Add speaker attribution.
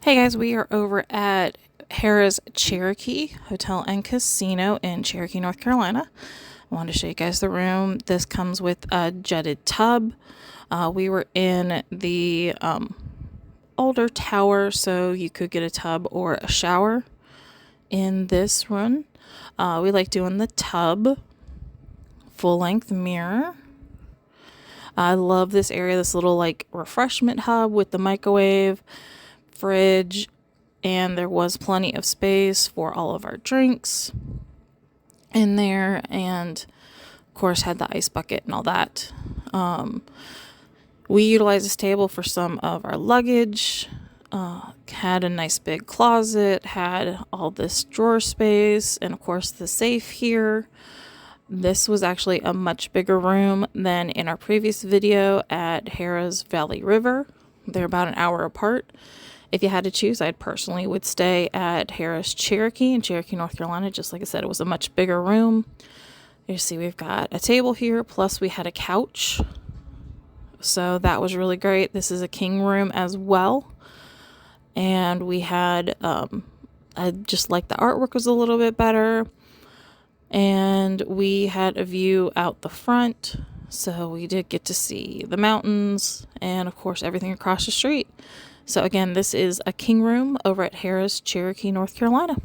Speaker 1: Hey guys, we are over at Harrah's Cherokee Hotel and Casino in Cherokee, North Carolina. I wanted to show you guys the room. This comes with a jetted tub. We were in the older tower, so you could get a tub or a shower in this room. We like doing the tub. Full-length mirror. I love this area, this little like refreshment hub with the microwave, fridge, and there was plenty of space for all of our drinks in there, and of course had the ice bucket and all that. We utilized this table for some of our luggage. Had a nice big closet, had all this drawer space, and of course the safe here. This was actually a much bigger room than in our previous video at Harrah's Valley River. They're about an hour apart. If you had to choose, I personally would stay at Harrah's Cherokee in Cherokee, North Carolina. Just like I said, it was a much bigger room. You see we've got a table here, plus we had a couch. So that was really great. This is a king room as well. And we had, I just like the artwork was a little bit better. And we had a view out the front. So we did get to see the mountains and of course everything across the street. So again, this is a king room over at Harrah's Cherokee, North Carolina.